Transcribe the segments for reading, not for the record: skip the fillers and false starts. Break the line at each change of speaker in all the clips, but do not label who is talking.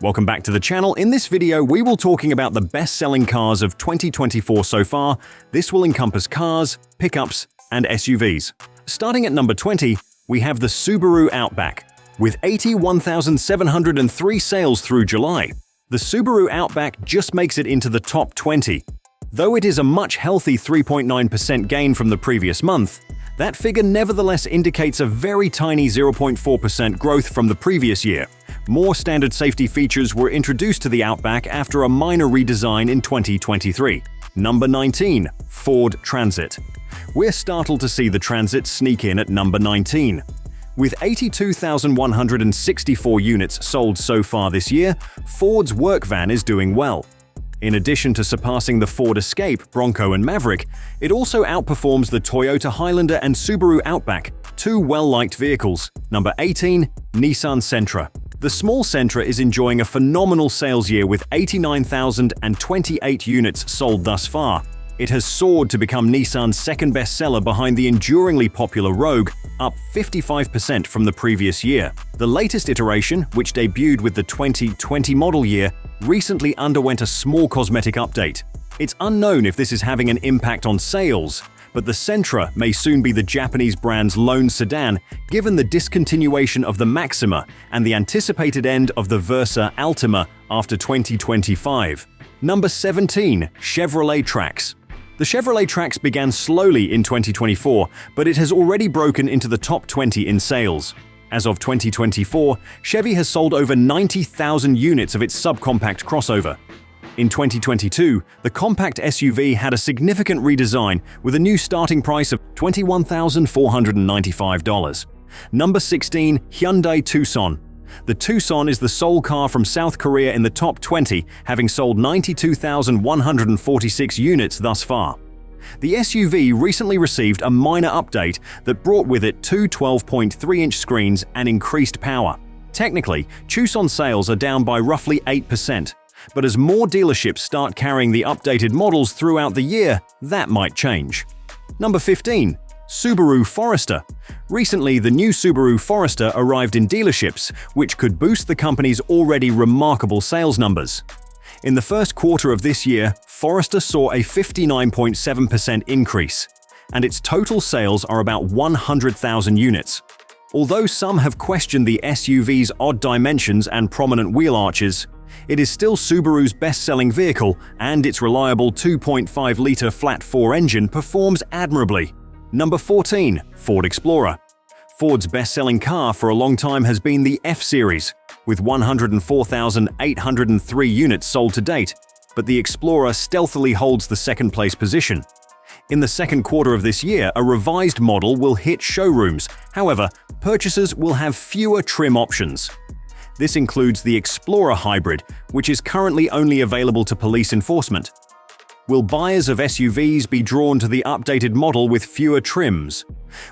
Welcome back to the channel. In this video, we will talking about the best-selling cars of 2024 so far. This will encompass cars, pickups, and SUVs. Starting at number 20, we have the Subaru Outback. With 81,703 sales through July, the Subaru Outback just makes it into the top 20. Though it is a much healthy 3.9% gain from the previous month, that figure nevertheless indicates a very tiny 0.4% growth from the previous year. More standard safety features were introduced to the Outback after a minor redesign in 2023. Number 19. Ford Transit. We're startled to see the Transit sneak in at number 19. With 82,164 units sold so far this year, Ford's work van is doing well. In addition to surpassing the Ford Escape, Bronco, and Maverick, it also outperforms the Toyota Highlander and Subaru Outback, two well-liked vehicles. Number 18. Nissan Sentra. The small Sentra is enjoying a phenomenal sales year with 89,028 units sold thus far. It has soared to become Nissan's second bestseller behind the enduringly popular Rogue, up 55% from the previous year. The latest iteration, which debuted with the 2020 model year, recently underwent a small cosmetic update. It's unknown if this is having an impact on sales, but the Sentra may soon be the Japanese brand's lone sedan, given the discontinuation of the Maxima and the anticipated end of the Versa Altima after 2025. Number 17. Chevrolet Trax. The Chevrolet Trax began slowly in 2024, but it has already broken into the top 20 in sales. As of 2024, Chevy has sold over 90,000 units of its subcompact crossover. In 2022, the compact SUV had a significant redesign with a new starting price of $21,495. Number 16. Hyundai Tucson. The Tucson is the sole car from South Korea in the top 20, having sold 92,146 units thus far. The SUV recently received a minor update that brought with it two 12.3-inch screens and increased power. Technically, Tucson sales are down by roughly 8%. But as more dealerships start carrying the updated models throughout the year, that might change. Number 15. Subaru Forester. Recently, the new Subaru Forester arrived in dealerships, which could boost the company's already remarkable sales numbers. In the first quarter of this year, Forester saw a 59.7% increase, and its total sales are about 100,000 units. Although some have questioned the SUV's odd dimensions and prominent wheel arches, it is still Subaru's best-selling vehicle, and its reliable 2.5-liter flat-4 engine performs admirably. Number 14. Ford Explorer. Ford's best-selling car for a long time has been the F-Series, with 104,803 units sold to date, but the Explorer stealthily holds the second-place position. In the second quarter of this year, a revised model will hit showrooms. However, purchasers will have fewer trim options. This includes the Explorer Hybrid, which is currently only available to police enforcement. Will buyers of SUVs be drawn to the updated model with fewer trims?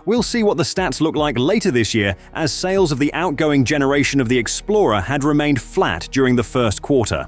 We'll see what the stats look like later this year, as sales of the outgoing generation of the Explorer had remained flat during the first quarter.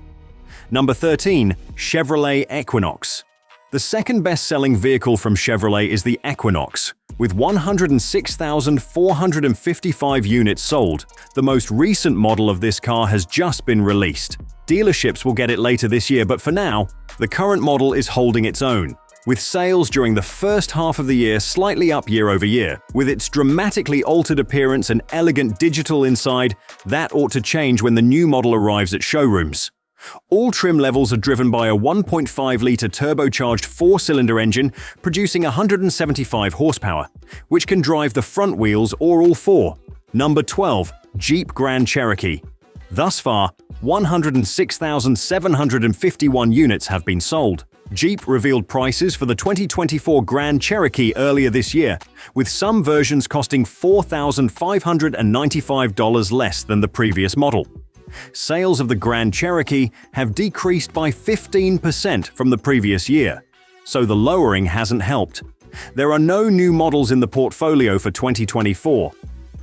Number 13. Chevrolet Equinox. The second best-selling vehicle from Chevrolet is the Equinox, with 106,455 units sold. The most recent model of this car has just been released. Dealerships will get it later this year, but for now, the current model is holding its own, with sales during the first half of the year slightly up year over year. With its dramatically altered appearance and elegant digital inside, that ought to change when the new model arrives at showrooms. All trim levels are driven by a 1.5-liter turbocharged 4-cylinder engine producing 175 horsepower, which can drive the front wheels or all four. Number 12. Jeep Grand Cherokee. Thus far, 106,751 units have been sold. Jeep revealed prices for the 2024 Grand Cherokee earlier this year, with some versions costing $4,595 less than the previous model. Sales of the Grand Cherokee have decreased by 15% from the previous year, so the lowering hasn't helped. There are no new models in the portfolio for 2024.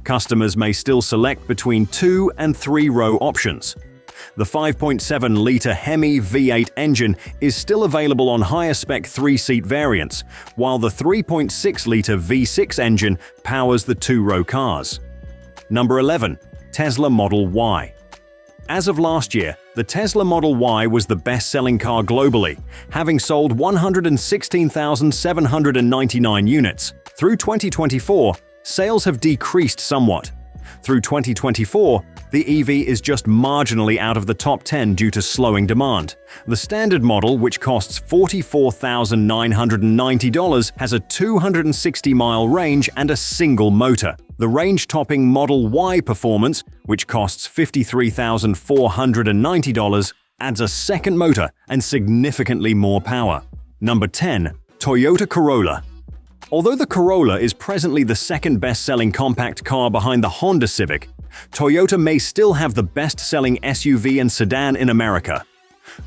Customers may still select between 2- and 3-row options. The 5.7-liter Hemi V8 engine is still available on higher-spec 3-seat variants, while the 3.6-liter V6 engine powers the 2-row cars. Number 11. Tesla Model Y. As of last year, the Tesla Model Y was the best-selling car globally, having sold 116,799 units. Through 2024, sales have decreased somewhat. Through 2024, the EV is just marginally out of the top 10 due to slowing demand. The standard model, which costs $44,990, has a 260-mile range and a single motor. The range-topping Model Y Performance, which costs $53,490, adds a second motor and significantly more power. Number 10. Toyota Corolla. Although the Corolla is presently the second best-selling compact car behind the Honda Civic, Toyota may still have the best-selling SUV and sedan in America.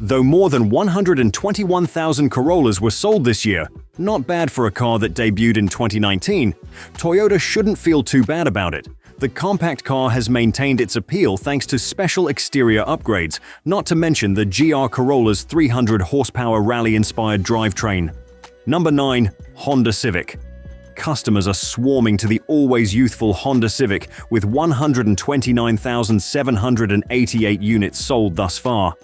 Though more than 121,000 Corollas were sold this year, not bad for a car that debuted in 2019, Toyota shouldn't feel too bad about it. The compact car has maintained its appeal thanks to special exterior upgrades, not to mention the GR Corolla's 300-horsepower rally-inspired drivetrain. Number 9. Honda Civic. Customers are swarming to the always youthful Honda Civic with 129,788 units sold thus far.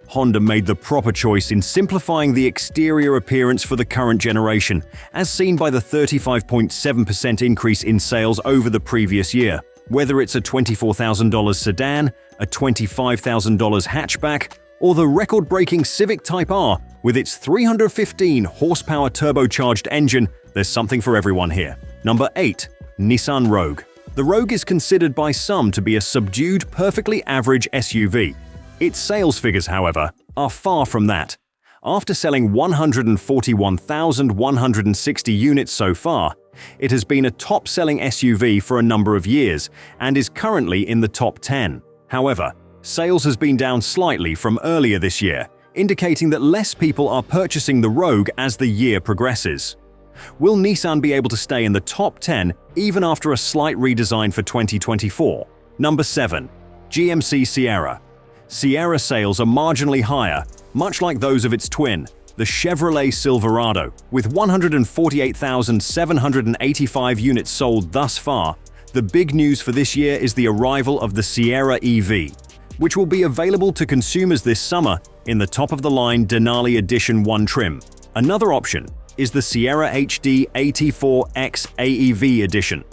Honda made the proper choice in simplifying the exterior appearance for the current generation, as seen by the 35.7% increase in sales over the previous year. Whether it's a $24,000 sedan, a $25,000 hatchback, or the record-breaking Civic Type R with its 315-horsepower turbocharged engine, there's something for everyone here. Number 8. Nissan Rogue. The Rogue is considered by some to be a subdued, perfectly average SUV. Its sales figures, however, are far from that. After selling 141,160 units so far, it has been a top-selling SUV for a number of years and is currently in the top 10. However, sales has been down slightly from earlier this year, indicating that less people are purchasing the Rogue as the year progresses. Will Nissan be able to stay in the top 10 even after a slight redesign for 2024? Number 7. GMC Sierra. Sierra sales are marginally higher, much like those of its twin, the Chevrolet Silverado. With 148,785 units sold thus far, the big news for this year is the arrival of the Sierra EV, which will be available to consumers this summer in the top-of-the-line Denali Edition 1 trim. Another option is the Sierra HD AT4X AEV Edition,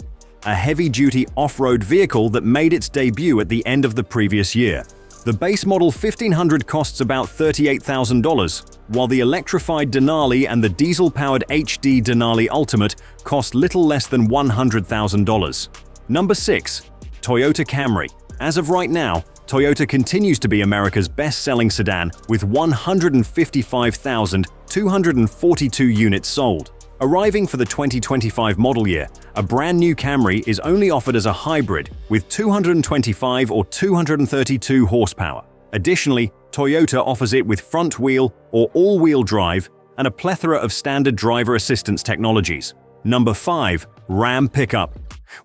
a heavy-duty off-road vehicle that made its debut at the end of the previous year. The base model 1500 costs about $38,000, while the electrified Denali and the diesel-powered HD Denali Ultimate cost little less than $100,000. Number 6. Toyota Camry. As of right now, Toyota continues to be America's best-selling sedan with 155,242 units sold. Arriving for the 2025 model year, a brand new Camry is only offered as a hybrid with 225 or 232 horsepower. Additionally, Toyota offers it with front-wheel or all-wheel drive and a plethora of standard driver assistance technologies. Number 5. Ram Pickup.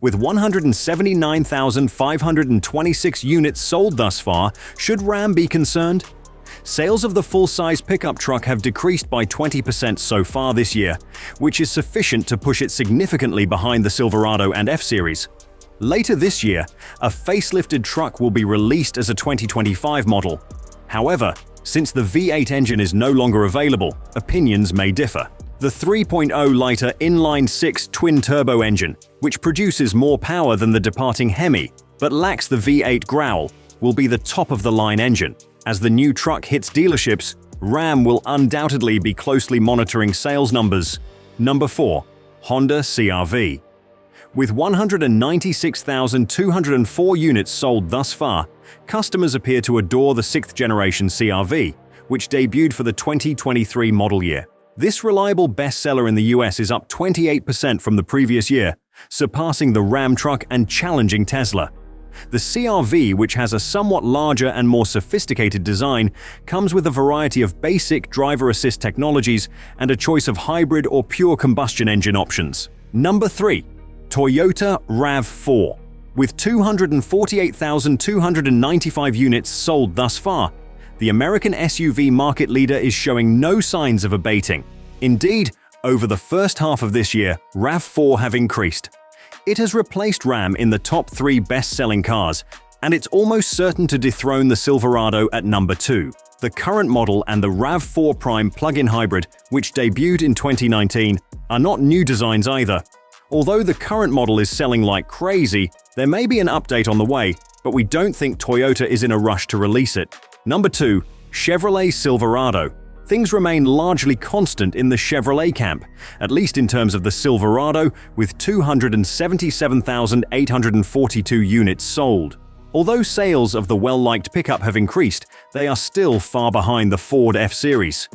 With 179,526 units sold thus far, should Ram be concerned? Sales of the full-size pickup truck have decreased by 20% so far this year, which is sufficient to push it significantly behind the Silverado and F-Series. Later this year, a facelifted truck will be released as a 2025 model. However, since the V8 engine is no longer available, opinions may differ. The 3.0-liter inline-six twin-turbo engine, which produces more power than the departing Hemi, but lacks the V8 growl, will be the top-of-the-line engine. As the new truck hits dealerships, Ram will undoubtedly be closely monitoring sales numbers. Number 4. Honda CR-V. With 196,204 units sold thus far, customers appear to adore the 6th-generation CR-V, which debuted for the 2023 model year. This reliable bestseller in the US is up 28% from the previous year, surpassing the Ram truck and challenging Tesla. The CR-V, which has a somewhat larger and more sophisticated design, comes with a variety of basic driver assist technologies and a choice of hybrid or pure combustion engine options. Number 3. Toyota RAV4. With 248,295 units sold thus far, the American SUV market leader is showing no signs of abating. Indeed, over the first half of this year, RAV4 have increased. It has replaced Ram in the top 3 best-selling cars, And it's almost certain to dethrone the Silverado at number 2. The current model and the RAV4 Prime plug-in hybrid, which debuted in 2019, are not new designs either. Although the current model is selling like crazy, there may be an update on the way, but we don't think Toyota is in a rush to release it. Number 2. Chevrolet Silverado. Things remain largely constant in the Chevrolet camp, at least in terms of the Silverado, with 277,842 units sold. Although sales of the well-liked pickup have increased, they are still far behind the Ford F-Series.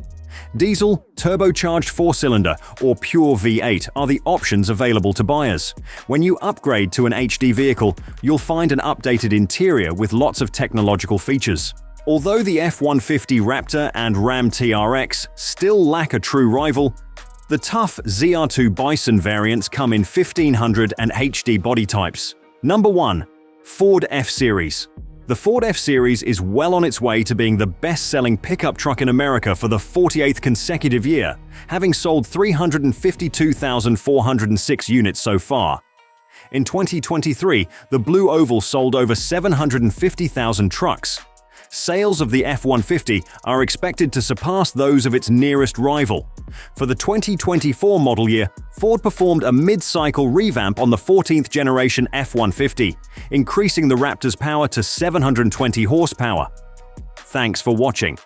Diesel, turbocharged 4-cylinder, or pure V8 are the options available to buyers. When you upgrade to an HD vehicle, you'll find an updated interior with lots of technological features. Although the F-150 Raptor and Ram TRX still lack a true rival, the tough ZR2 Bison variants come in 1500 and HD body types. Number 1. Ford F-Series. The Ford F-Series is well on its way to being the best-selling pickup truck in America for the 48th consecutive year, having sold 352,406 units so far. In 2023, the Blue Oval sold over 750,000 trucks. Sales of the F-150 are expected to surpass those of its nearest rival. For the 2024 model year, Ford performed a mid-cycle revamp on the 14th generation F-150, increasing the Raptor's power to 720 horsepower. Thanks for watching.